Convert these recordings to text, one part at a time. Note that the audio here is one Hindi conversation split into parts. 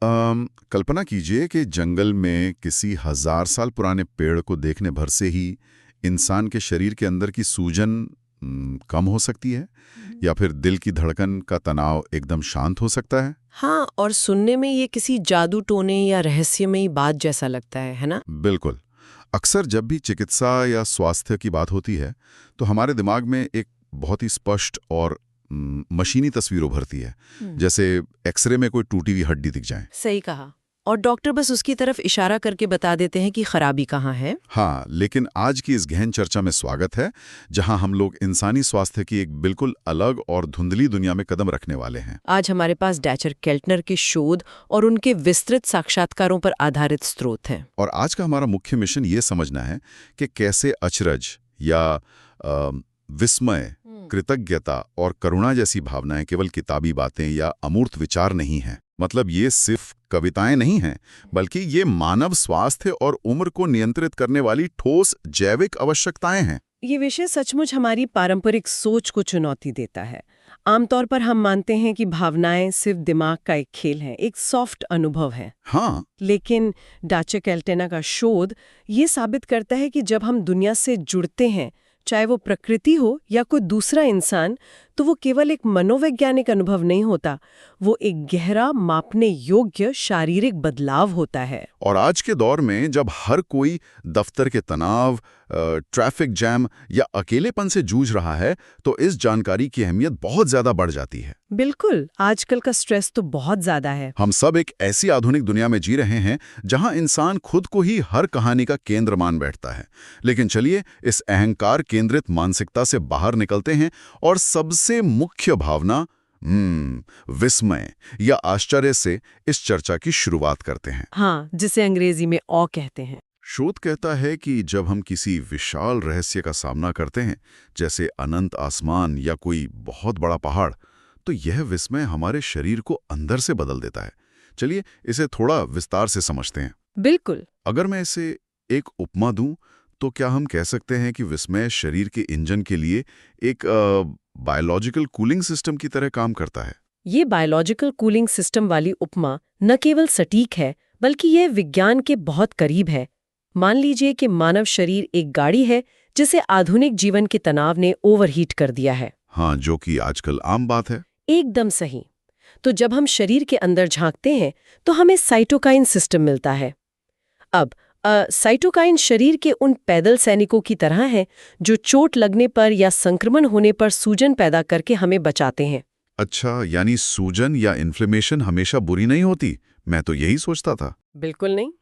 कल्पना कीजिए कि जंगल में किसी 1000 साल पुराने पेड़ को देखने भर से ही इंसान के शरीर के अंदर की सूजन कम हो सकती है, या फिर दिल की धड़कन का तनाव एकदम शांत हो सकता है। हाँ, और सुनने में ये किसी जादू टोने या रहस्यमयी बात जैसा लगता है ना? बिल्कुल। अक्सर जब भी चिकित्सा या स्वास्थ्य की बात होती है तो हमारे दिमाग में एक बहुत ही स्पष्ट और मशीनी तस्वीर उभरती है, जैसे एक्सरे में कोई टूटी हुई हड्डी दिख जाए। सही कहा। और डॉक्टर बस उसकी तरफ इशारा करके बता देते हैं कि खराबी कहाँ है। हाँ, लेकिन आज की इस गहन चर्चा में स्वागत है, जहां हम लोग इंसानी स्वास्थ्य की एक बिल्कुल अलग और धुंधली दुनिया में कदम रखने वाले हैं। आज हमारे पास डैचर केल्टनर के शोध और उनके विस्तृत साक्षात्कारों पर आधारित स्रोत हैं। और आज का हमारा मुख्य मिशन ये समझना है कि कैसे अचरज या विस्मय, कृतज्ञता और करुणा जैसी भावनाएं केवल किताबी बातें या अमूर्त विचार नहीं हैं। मतलब ये सिर्फ कविताएं नहीं हैं, बल्कि ये मानव स्वास्थ्य और उम्र को नियंत्रित करने वाली ठोस जैविक आवश्यकताएं हैं। ये विषय सचमुच हमारी पारंपरिक सोच को चुनौती देता है। आमतौर पर हम मानते हैं कि भावनाएं सिर्फ दिमाग का एक खेल है, एक सॉफ्ट अनुभव है। हाँ, लेकिन डैचर केल्टनर का शोध ये साबित करता है कि जब हम दुनिया से जुड़ते हैं, चाहे वो प्रकृति हो या कोई दूसरा इंसान, तो वो केवल एक मनोवैज्ञानिक अनुभव नहीं होता, वो एक गहरा मापने योग्य शारीरिक बदलाव होता है। और आज के दौर में जब हर कोई दफ्तर के तनाव, ट्रैफिक जैम या अकेलेपन से जूझ रहा है, तो इस जानकारी की अहमियत बहुत ज्यादा बढ़ जाती है। बिल्कुल, आजकल का स्ट्रेस तो बहुत ज्यादा है। हम सब एक ऐसी आधुनिक दुनिया में जी रहे हैं जहां इंसान खुद को ही हर कहानी का केंद्र मान बैठता है। लेकिन चलिए इस अहंकार केंद्रित मानसिकता से बाहर निकलते हैं और सबसे मुख्य भावना विस्मय या आश्चर्य से इस चर्चा की शुरुआत करते हैं। हाँ, जिसे अंग्रेजी में ऑ कहते हैं। शोध कहता है कि जब हम किसी विशाल रहस्य का सामना करते हैं, जैसे अनंत आसमान या कोई बहुत बड़ा पहाड़, तो यह विस्मय हमारे शरीर को अंदर से बदल देता है। चलिए इसे थोड़ा विस्तार से समझते हैं। बिल्कुल। अगर मैं इसे एक उपमा दूं, तो क्या हम कह सकते हैं कि विस्मय शरीर के इंजन के लिए एक बायोलॉजिकल कूलिंग सिस्टम की तरह काम करता है। ये बायोलॉजिकल कूलिंग सिस्टम वाली उपमा न केवल सटीक है, बल्कि यह विज्ञान के बहुत करीब है। मान लीजिए कि मानव शरीर एक गाड़ी है जिसे आधुनिक जीवन के तनाव ने ओवरहीट कर दिया है। हाँ, जो कि आजकल आम बात है। एकदम सही। तो जब हम शरीर के अंदर झांकते हैं तो हमें साइटोकाइन सिस्टम मिलता है। अब साइटोकाइन शरीर के उन पैदल सैनिकों की तरह है जो चोट लगने पर या संक्रमण होने पर सूजन पैदा करके हमें बचाते हैं। अच्छा, यानी सूजन या इन्फ्लेमेशन हमेशा बुरी नहीं होती? मैं तो यही सोचता था। बिल्कुल नहीं।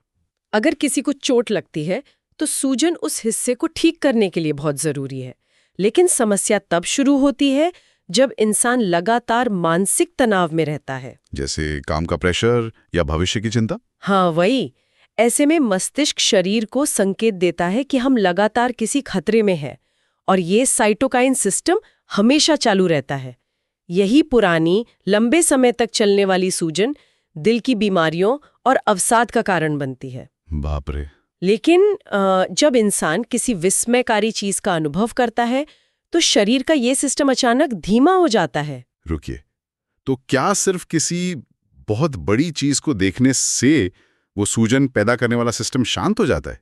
अगर किसी को चोट लगती है तो सूजन उस हिस्से को ठीक करने के लिए बहुत जरूरी है। लेकिन समस्या तब शुरू होती है जब इंसान लगातार मानसिक तनाव में रहता है, जैसे काम का प्रेशर या भविष्य की चिंता। हाँ, वही। ऐसे में मस्तिष्क शरीर को संकेत देता है कि हम लगातार किसी खतरे में हैं, और ये साइटोकाइन सिस्टम हमेशा चालू रहता है। यही पुरानी, लंबे समय तक चलने वाली सूजन, दिल की बीमारियों और अवसाद का कारण बनती है। बाप रे। लेकिन जब इंसान किसी विस्मयकारी चीज का अनुभव करता है तो शरीर का ये सिस्टम अचानक धीमा हो जाता है। रुकिए, तो क्या सिर्फ किसी बहुत बड़ी चीज को देखने से वो सूजन पैदा करने वाला सिस्टम शांत हो जाता है?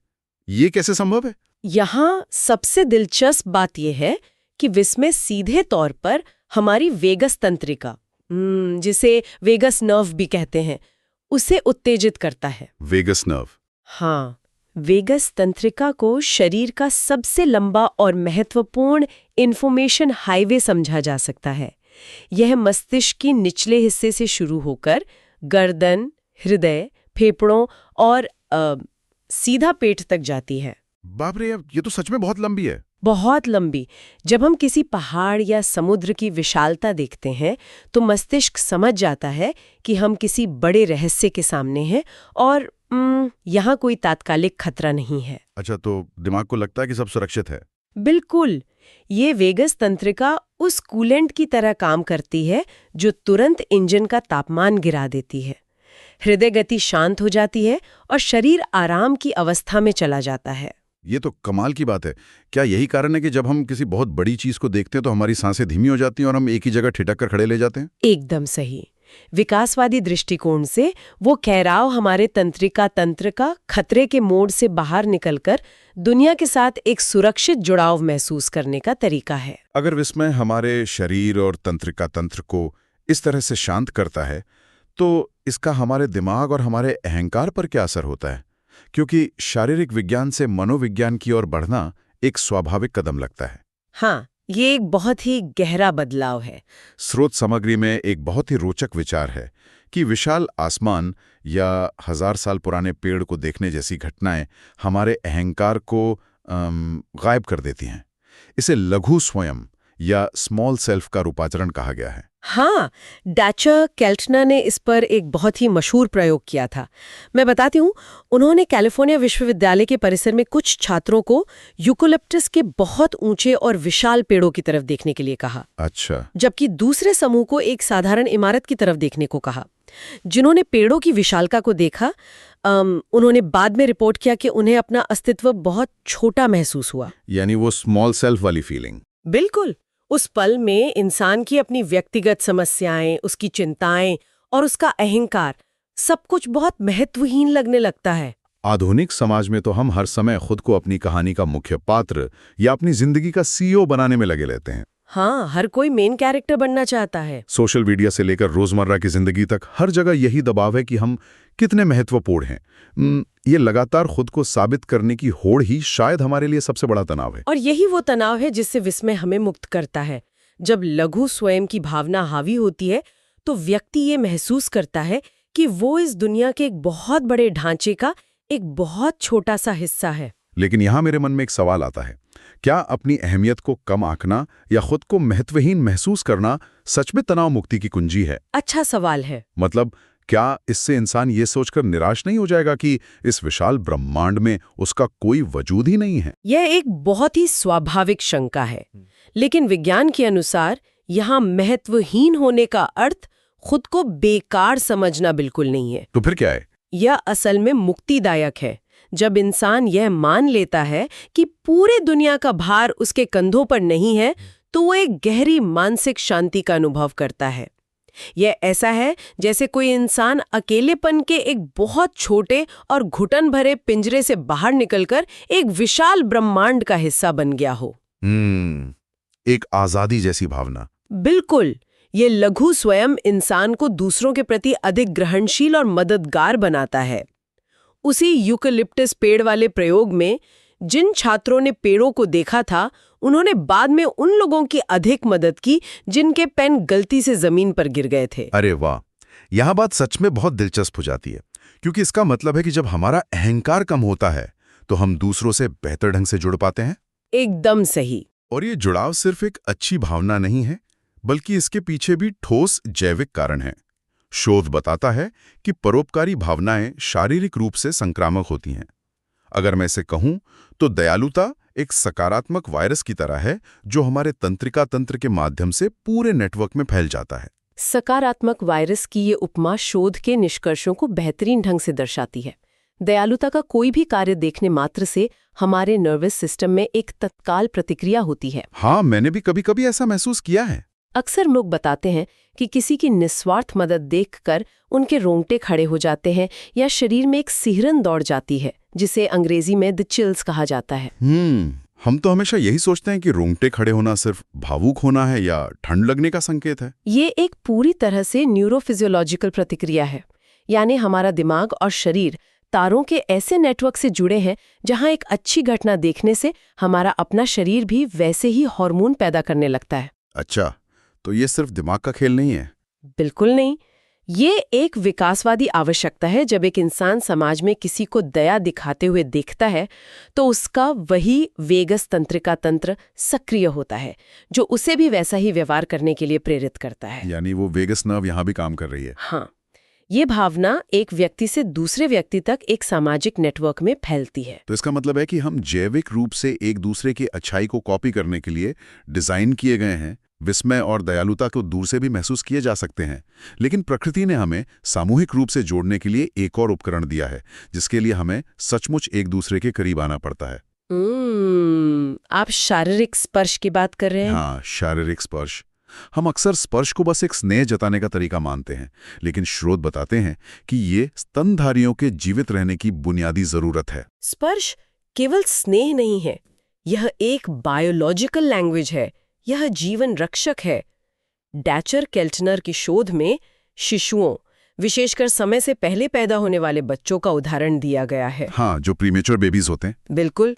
ये कैसे संभव है? यहाँ सबसे दिलचस्प बात यह है कि विस्मय सीधे तौर पर हमारी वेगस तंत्रिका, जिसे वेगस नर्व भी कहते हैं, उसे उत्तेजित करता है। Vagus nerve? हाँ, वेगस तंत्रिका को शरीर का सबसे लंबा और महत्वपूर्ण इंफॉर्मेशन हाईवे समझा जा सकता है। यह मस्तिष्क के निचले हिस्से से शुरू होकर गर्दन, हृदय, फेफड़ों और सीधा पेट तक जाती है। बाप रे, ये तो सच में बहुत लंबी है। बहुत लंबी। जब हम किसी पहाड़ या समुद्र की विशालता देखते हैं तो मस्तिष्क समझ जाता है कि हम किसी बड़े रहस्य के सामने हैं और यहाँ कोई तात्कालिक खतरा नहीं है। अच्छा, तो दिमाग को लगता है कि सब सुरक्षित है। बिल्कुल। ये वेगस तंत्रिका उस कूलेंट की तरह काम करती है जो तुरंत इंजन का तापमान गिरा देती है। हृदय गति शांत हो जाती है और शरीर आराम की अवस्था में चला जाता है। ये तो कमाल की बात है। क्या यही कारण है कि जब हम किसी बहुत बड़ी चीज को देखते हैं तो हमारी सांसें धीमी हो जाती हैं और हम एक ही जगह ठिठक कर खड़े ले जाते हैं? एकदम सही। विकासवादी दृष्टिकोण से वो ठहराव हमारे तंत्रिका तंत्र का खतरे के मोड से बाहर निकलकर दुनिया के साथ एक सुरक्षित जुड़ाव महसूस करने का तरीका है। अगर विस्मय हमारे शरीर और तंत्रिका तंत्र को इस तरह से शांत करता है तो इसका हमारे दिमाग और हमारे अहंकार पर क्या असर होता है? क्योंकि शारीरिक विज्ञान से मनोविज्ञान की ओर बढ़ना एक स्वाभाविक कदम लगता है। हाँ, ये एक बहुत ही गहरा बदलाव है। स्रोत सामग्री में एक बहुत ही रोचक विचार है कि विशाल आसमान या 1000 साल पुराने पेड़ को देखने जैसी घटनाएं हमारे अहंकार को गायब कर देती हैं। इसे लघु स्वयं या स्मॉल सेल्फ का रूपांतरण कहा गया है। हाँ, डैचर केल्टनर ने इस पर एक बहुत ही मशहूर प्रयोग किया था। मैं बताती हूँ, उन्होंने कैलिफोर्निया विश्वविद्यालय के परिसर में कुछ छात्रों को यूकोलिप्टस के बहुत ऊंचे और विशाल पेड़ों की तरफ देखने के लिए कहा। अच्छा। जबकि दूसरे समूह को एक साधारण इमारत की तरफ देखने को कहा। जिन्होंने पेड़ों की विशालता को देखा, उन्होंने बाद में रिपोर्ट किया कि उन्हें अपना अस्तित्व बहुत छोटा महसूस हुआ। यानी वो स्मॉल सेल्फ वाली फीलिंग। बिल्कुल। उस पल में इंसान की अपनी व्यक्तिगत समस्याएं, उसकी चिंताएं और उसका अहंकार सब कुछ बहुत महत्वहीन लगने लगता है। आधुनिक समाज में तो हम हर समय खुद को अपनी कहानी का मुख्य पात्र या अपनी जिंदगी का सीईओ बनाने में लगे रहते हैं। हाँ, हर कोई मेन कैरेक्टर बनना चाहता है। सोशल मीडिया से लेकर रोजमर्रा की जिंदगी तक हर जगह यही दबाव है कि हम कितने महत्वपूर्ण हैं। ये लगातार खुद को साबित करने की होड़ ही शायद हमारे लिए सबसे बड़ा तनाव है। और यही वो तनाव है जिससे विस्मय हमें मुक्त करता है। जब लघु स्वयं की भावना हावी होती है तो व्यक्ति ये महसूस करता है कि वो इस दुनिया के एक बहुत बड़े ढांचे का एक बहुत छोटा सा हिस्सा है। लेकिन यहाँ मेरे मन में एक सवाल आता है, क्या अपनी अहमियत को कम आंकना या खुद को महत्वहीन महसूस करना सच में तनाव मुक्ति की कुंजी है? अच्छा सवाल है। मतलब क्या इससे इंसान ये सोचकर निराश नहीं हो जाएगा कि इस विशाल ब्रह्मांड में उसका कोई वजूद ही नहीं है? यह एक बहुत ही स्वाभाविक शंका है, लेकिन विज्ञान के अनुसार यहाँ महत्वहीन होने का अर्थ खुद को बेकार समझना बिल्कुल नहीं है। तो फिर क्या है? यह असल में मुक्तिदायक है। जब इंसान यह मान लेता है कि पूरे दुनिया का भार उसके कंधों पर नहीं है, तो वो एक गहरी मानसिक शांति का अनुभव करता है। यह ऐसा है जैसे कोई इंसान अकेलेपन के एक बहुत छोटे और घुटन भरे पिंजरे से बाहर निकलकर एक विशाल ब्रह्मांड का हिस्सा बन गया हो। एक आजादी जैसी भावना। बिल्कुल। ये लघु स्वयं इंसान को दूसरों के प्रति अधिक ग्रहणशील और मददगार बनाता है। उसी यूकेलिप्टस पेड़ वाले प्रयोग में जिन छात्रों ने पेड़ों को देखा था, उन्होंने बाद में उन लोगों की अधिक मदद की जिनके पेन गलती से जमीन पर गिर गए थे। अरे वाह, यह बात सच में बहुत दिलचस्प हो जाती है, क्योंकि इसका मतलब है कि जब हमारा अहंकार कम होता है तो हम दूसरों से बेहतर ढंग से जुड़ पाते हैं। एकदम सही। और ये जुड़ाव सिर्फ एक अच्छी भावना नहीं है, बल्कि इसके पीछे भी ठोस जैविक कारण है। शोध बताता है कि परोपकारी भावनाएं शारीरिक रूप से संक्रामक होती हैं। अगर मैं इसे कहूं तो दयालुता एक सकारात्मक वायरस की तरह है जो हमारे तंत्रिका तंत्र के माध्यम से पूरे नेटवर्क में फैल जाता है। सकारात्मक वायरस की ये उपमा शोध के निष्कर्षों को बेहतरीन ढंग से दर्शाती है। दयालुता का कोई भी कार्य देखने मात्र से हमारे नर्वस सिस्टम में एक तत्काल प्रतिक्रिया होती है। हाँ, मैंने भी कभी-कभी ऐसा महसूस किया है। अक्सर लोग बताते हैं कि किसी की निस्वार्थ मदद देखकर उनके रोंगटे खड़े हो जाते हैं या शरीर में एक सिहरन दौड़ जाती है, जिसे अंग्रेजी में द चिल्स कहा जाता है। हम तो हमेशा यही सोचते हैं कि रोंगटे खड़े होना सिर्फ भावुक होना है या ठंड लगने का संकेत है। ये एक पूरी तरह से न्यूरोफिजियोलॉजिकल प्रतिक्रिया है, यानी हमारा दिमाग और शरीर तारों के ऐसे नेटवर्क से जुड़े हैं जहां एक अच्छी घटना देखने से हमारा अपना शरीर भी वैसे ही हार्मोन पैदा करने लगता है। अच्छा, तो ये सिर्फ दिमाग का खेल नहीं है? बिल्कुल नहीं। ये एक विकासवादी आवश्यकता है। जब एक इंसान समाज में किसी को दया दिखाते हुए देखता है तो उसका वही वेगस तंत्रिका तंत्र सक्रिय होता है, जो उसे भी वैसा ही व्यवहार करने के लिए प्रेरित करता है। यानी वो वेगस नर्व यहाँ भी काम कर रही है। हाँ, ये भावना एक व्यक्ति से दूसरे व्यक्ति तक एक सामाजिक नेटवर्क में फैलती है। तो इसका मतलब है कि हम जैविक रूप से एक दूसरे की अच्छाई को कॉपी करने के लिए डिजाइन किए गए हैं। विस्मय और दयालुता को दूर से भी महसूस किए जा सकते हैं, लेकिन प्रकृति ने हमें सामूहिक रूप से जोड़ने के लिए एक और उपकरण दिया है, जिसके लिए हमें सचमुच एक दूसरे के करीब आना पड़ता है। आप शारीरिक स्पर्श की बात कर रहे हैं? हाँ, शारीरिक स्पर्श। हम अक्सर स्पर्श को बस एक स्नेह जताने का तरीका मानते हैं, लेकिन स्रोत बताते हैं कि ये स्तनधारियों के जीवित रहने की बुनियादी जरूरत है। स्पर्श केवल स्नेह नहीं है, यह एक बायोलॉजिकल लैंग्वेज है, यह जीवन रक्षक है। डैचर केल्टनर की शोध में शिशुओं, विशेषकर समय से पहले पैदा होने वाले बच्चों का उदाहरण दिया गया है। हाँ, जो प्रीमेच्योर बेबीज होते हैं। बिल्कुल।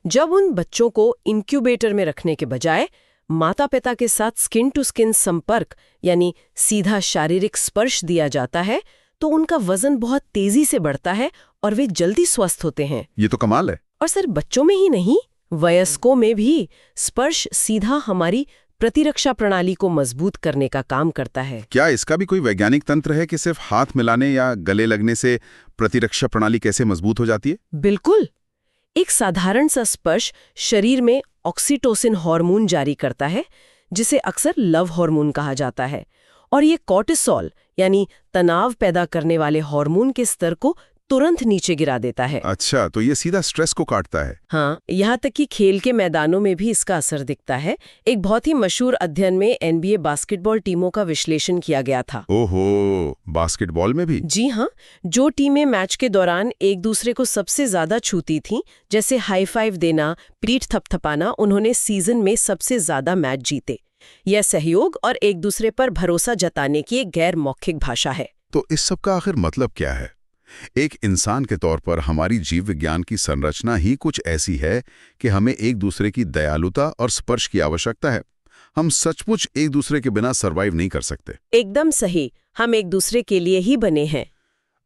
जब उन बच्चों को इंक्यूबेटर में रखने के बजाय माता पिता के साथ स्किन टू स्किन संपर्क यानी सीधा शारीरिक स्पर्श दिया जाता है, तो उनका वजन बहुत तेजी से बढ़ता है और वे जल्दी स्वस्थ होते हैं। ये तो कमाल है। और सिर्फ बच्चों में ही नहीं, वयस्कों में भी स्पर्श सीधा हमारी प्रतिरक्षा प्रणाली को मजबूत करने का काम करता है। क्या इसका भी कोई वैज्ञानिक तंत्र है कि सिर्फ हाथ मिलाने या गले लगने से प्रतिरक्षा प्रणाली कैसे मजबूत हो जाती है? बिल्कुल। एक साधारण सा स्पर्श शरीर में ऑक्सीटोसिन हार्मोन जारी करता है, जिसे अक्सर लव हार्मोन कहा जाता है, और ये कॉर्टिसोल यानी तनाव पैदा करने वाले हार्मोन के स्तर को तुरंत नीचे गिरा देता है। अच्छा, तो ये सीधा स्ट्रेस को काटता है। हाँ, यहाँ तक कि खेल के मैदानों में भी इसका असर दिखता है। एक बहुत ही मशहूर अध्ययन में NBA बास्केटबॉल टीमों का विश्लेषण किया गया था। ओहो, बास्केटबॉल में भी? जी हाँ, जो टीमें मैच के दौरान एक दूसरे को सबसे ज्यादा छूती थीं, जैसे हाई फाइव देना, पीठ थपथपाना, उन्होंने सीजन में सबसे ज्यादा मैच जीते। यह सहयोग और एक दूसरे पर भरोसा जताने की एक गैर मौखिक भाषा है। तो इस सब का आखिर मतलब क्या है? एक इंसान के तौर पर हमारी जीव विज्ञान की संरचना ही कुछ ऐसी है कि हमें एक दूसरे की दयालुता और स्पर्श की आवश्यकता है। हम सचमुच एक दूसरे के बिना सरवाइव नहीं कर सकते। एकदम सही, हम एक दूसरे के लिए ही बने हैं।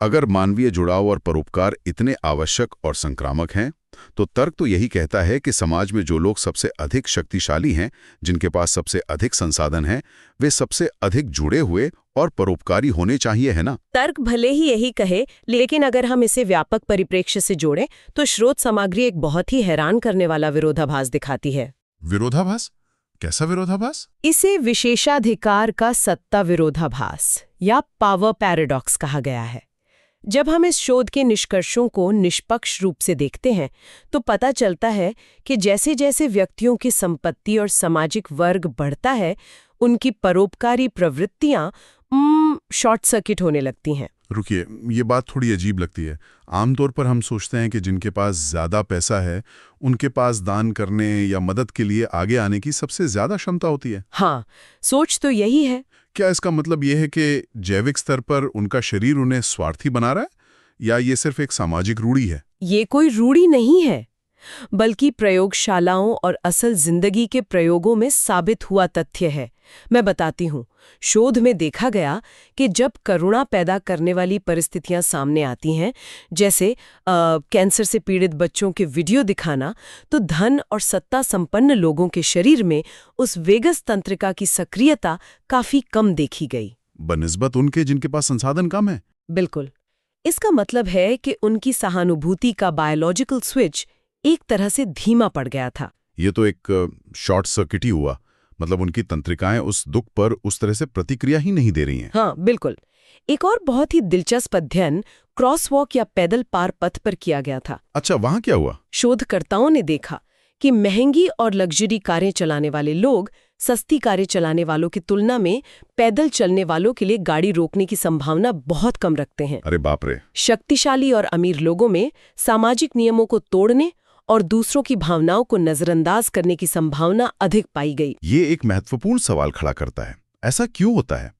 अगर मानवीय जुड़ाव और परोपकार इतने आवश्यक और संक्रामक हैं, तो तर्क तो यही कहता है कि समाज में जो लोग सबसे अधिक शक्तिशाली हैं, जिनके पास सबसे अधिक संसाधन हैं, वे सबसे अधिक जुड़े हुए और परोपकारी होने चाहिए, है ना? तर्क भले ही यही कहे, लेकिन अगर हम इसे व्यापक परिप्रेक्ष्य से जोड़ें तो स्रोत सामग्री एक बहुत ही हैरान करने वाला विरोधाभास दिखाती है। विरोधाभास? कैसा विरोधाभास? इसे विशेषाधिकार का सत्ता विरोधाभास या पावर पैराडॉक्स कहा गया है। जब हम इस शोध के निष्कर्षों को निष्पक्ष रूप से देखते हैं, तो पता चलता है कि जैसे जैसे व्यक्तियों की संपत्ति और सामाजिक वर्ग बढ़ता है, उनकी परोपकारी प्रवृत्तियां शॉर्ट सर्किट होने लगती हैं। रुकिए, ये बात थोड़ी अजीब लगती है। आमतौर पर हम सोचते हैं कि जिनके पास ज़्यादा पैसा है, उनके पास दान करने या मदद के लिए आगे आने की सबसे ज़्यादा क्षमता होती है। हाँ, सोच तो यही है। क्या इसका मतलब ये है कि जैविक स्तर पर उनका शरीर उन्हें स्वार्थी बना रहा है, या ये सिर्फ एक सामाजिक रूढ़ी है? ये कोई रूढ़ी नहीं है, बल्कि प्रयोगशालाओं और असल जिंदगी के प्रयोगों में साबित हुआ तथ्य है। मैं बताती हूँ। शोध में देखा गया कि जब करुणा पैदा करने वाली परिस्थितियां सामने आती हैं, जैसे कैंसर से पीड़ित बच्चों के वीडियो दिखाना, तो धन और सत्ता संपन्न लोगों के शरीर में उस वेगस तंत्रिका की सक्रियता काफी कम देखी गई, बनिस्बत उनके जिनके पास संसाधन कम है। बिल्कुल। इसका मतलब है कि उनकी सहानुभूति का बायोलॉजिकल स्विच एक तरह से धीमा पड़ गया था। ये तो एक शॉर्ट सर्किट ही हुआ। मतलब उनकी तंत्रिकाएं उस दुख पर उस तरह से प्रतिक्रिया ही नहीं दे रही हैं। हाँ, बिल्कुल। एक और बहुत ही दिलचस्प अध्ययन क्रॉसवॉक या पैदल पार पथ पर किया गया था। अच्छा, वहां क्या हुआ? शोधकर्ताओं ने देखा कि महंगी और लग्जरी कारें चलाने वाले लोग सस्ती कारें चलाने वालों की तुलना में पैदल चलने वालों के लिए गाड़ी रोकने की संभावना बहुत कम रखते हैं। अरे बाप रे! शक्तिशाली और अमीर लोगों में सामाजिक नियमों को तोड़ने और दूसरों की भावनाओं को नजरअंदाज करने की संभावना अधिक पाई गई। ये एक महत्वपूर्ण सवाल खड़ा करता है। ऐसा क्यों होता है?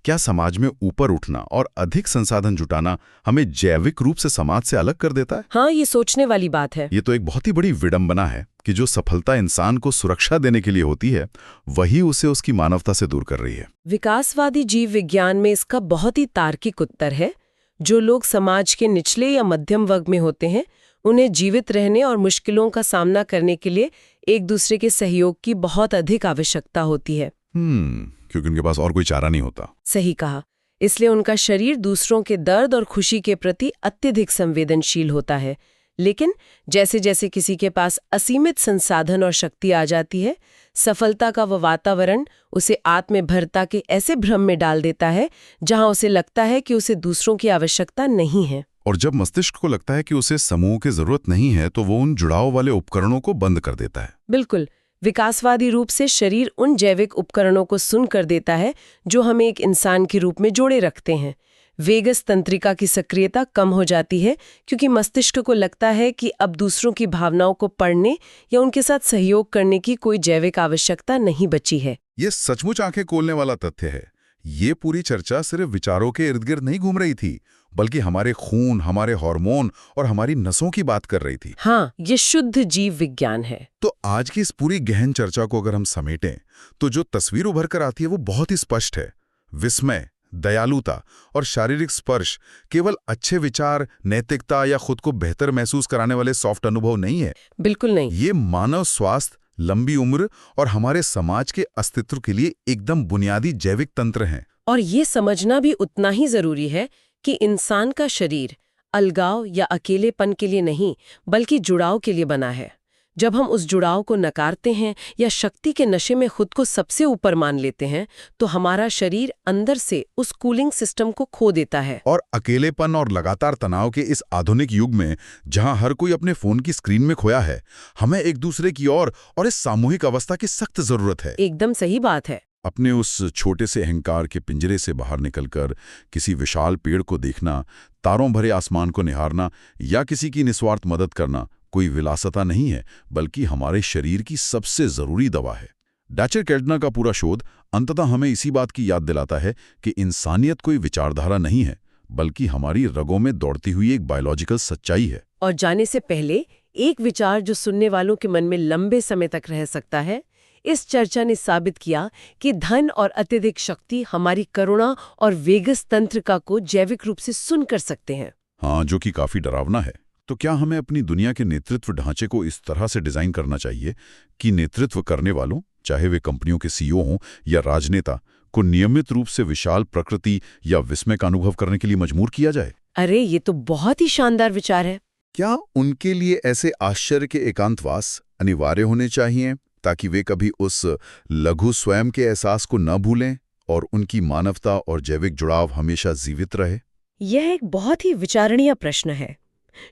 क्या समाज में ऊपर उठना और अधिक संसाधन जुटाना हमें जैविक रूप से समाज से अलग कर देता है? हाँ, ये सोचने वाली बात है। ये तो एक बहुत ही बड़ी विडंबना है कि जो सफलता इंसान को सुरक्षा देने के लिए होती है, वही उसे उसकी मानवता से दूर कर रही है। विकासवादी जीव विज्ञान में इसका बहुत ही तार्किक उत्तर है। जो लोग समाज के निचले या मध्यम वर्ग में होते हैं, उन्हें जीवित रहने और मुश्किलों का सामना करने के लिए एक दूसरे के सहयोग की बहुत अधिक आवश्यकता होती है। क्योंकि उनके पास और कोई चारा नहीं होता। सही कहा। इसलिए उनका शरीर दूसरों के दर्द और खुशी के प्रति अत्यधिक संवेदनशील होता है। लेकिन जैसे जैसे किसी के पास असीमित संसाधन और शक्ति आ जाती है, सफलता का वह वातावरण उसे आत्मनिर्भरता के ऐसे भ्रम में डाल देता है जहां उसे लगता है कि उसे दूसरों की आवश्यकता नहीं है। और जब मस्तिष्क को लगता है कि उसे समूह की जरूरत नहीं है, तो वो उन जुड़ाव वाले उपकरणों को बंद कर देता है। बिल्कुल। विकासवादी रूप से शरीर उन जैविक उपकरणों को सुन कर देता है जो हमें एक इंसान के रूप में जोड़े रखते हैं। वेगस तंत्रिका की सक्रियता कम हो जाती है क्योंकि मस्तिष्क को लगता है कि अब दूसरों की भावनाओं को पढ़ने या उनके साथ सहयोग करने की कोई जैविक आवश्यकता नहीं बची है। ये सचमुच आंखें खोलने वाला तथ्य है। ये पूरी चर्चा सिर्फ विचारों के इर्द गिर्द नहीं घूम रही थी, बल्कि हमारे खून, हमारे हार्मोन और हमारी नसों की बात कर रही थी। हाँ, ये शुद्ध जीव विज्ञान है। तो आज की इस पूरी गहन चर्चा को अगर हम समेटें तो जो तस्वीर उभर कर आती है वो बहुत ही स्पष्ट है। विस्मय, दयालुता और शारीरिक स्पर्श केवल अच्छे विचार, नैतिकता या खुद को बेहतर महसूस कराने वाले सॉफ्ट अनुभव नहीं है। बिल्कुल नहीं। ये मानव स्वास्थ्य, लंबी उम्र और हमारे समाज के अस्तित्व के लिए एकदम बुनियादी जैविक तंत्र हैं। और ये समझना भी उतना ही जरूरी है कि इंसान का शरीर अलगाव या अकेलेपन के लिए नहीं, बल्कि जुड़ाव के लिए बना है। जब हम उस जुड़ाव को नकारते हैं या शक्ति के नशे में खुद को सबसे ऊपर मान लेते हैं, तो हमारा शरीर अंदर से उस कूलिंग सिस्टम को खो देता है। और अकेलेपन और लगातार तनाव के इस आधुनिक युग में, जहां हर कोई अपने फोन की स्क्रीन में खोया है, हमें एक दूसरे की और इस सामूहिक अवस्था की सख्त जरूरत है। एकदम सही बात है। अपने उस छोटे से अहंकार के पिंजरे से बाहर निकलकर किसी विशाल पेड़ को देखना, तारों भरे आसमान को निहारना या किसी की निस्वार्थ मदद करना कोई विलासता नहीं है, बल्कि हमारे शरीर की सबसे जरूरी दवा है। डैचर केल्टनर का पूरा शोध अंततः हमें इसी बात की याद दिलाता है कि इंसानियत कोई विचारधारा नहीं है, बल्कि हमारी रगों में दौड़ती हुई एक बायोलॉजिकल सच्चाई है। और जाने से पहले एक विचार जो सुनने वालों के मन में लंबे समय तक रह सकता है। इस चर्चा ने साबित किया कि धन और अत्यधिक शक्ति हमारी करुणा और वेगस तंत्रिका को जैविक रूप से सुन कर सकते हैं। हाँ, जो कि काफी डरावना है। तो क्या हमें अपनी दुनिया के नेतृत्व ढांचे को इस तरह से डिजाइन करना चाहिए कि नेतृत्व करने वालों, चाहे वे कंपनियों के सीईओ हों या राजनेता, को नियमित रूप से विशाल प्रकृति या विस्मय का अनुभव करने के लिए मजबूर किया जाए? अरे, ये तो बहुत ही शानदार विचार है। क्या उनके लिए ऐसे आश्चर्य के एकांतवास अनिवार्य होने चाहिए ताकि वे कभी उस लघु स्वयं के एहसास को न भूलें और उनकी मानवता और जैविक जुड़ाव हमेशा जीवित रहे? यह एक बहुत ही विचारणीय प्रश्न है।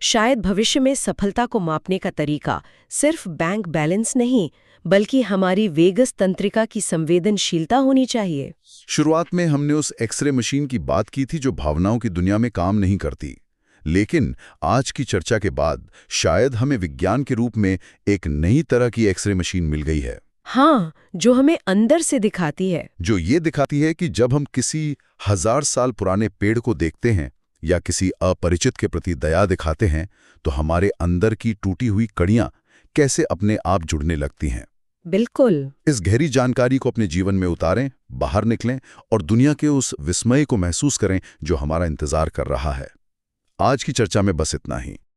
शायद भविष्य में सफलता को मापने का तरीका सिर्फ बैंक बैलेंस नहीं, बल्कि हमारी वेगस तंत्रिका की संवेदनशीलता होनी चाहिए। शुरुआत में हमने उस एक्सरे मशीन की बात की थी जो भावनाओं की दुनिया में काम नहीं करती, लेकिन आज की चर्चा के बाद शायद हमें विज्ञान के रूप में एक नई तरह की एक्सरे मशीन मिल गई है। हाँ, जो हमें अंदर से दिखाती है। जो ये दिखाती है कि जब हम किसी 1000 साल पुराने पेड़ को देखते हैं या किसी अपरिचित के प्रति दया दिखाते हैं, तो हमारे अंदर की टूटी हुई कड़ियां कैसे अपने आप जुड़ने लगती हैं। बिल्कुल। इस गहरी जानकारी को अपने जीवन में उतारें, बाहर निकलें और दुनिया के उस विस्मय को महसूस करें जो हमारा इंतजार कर रहा है। आज की चर्चा में बस इतना ही।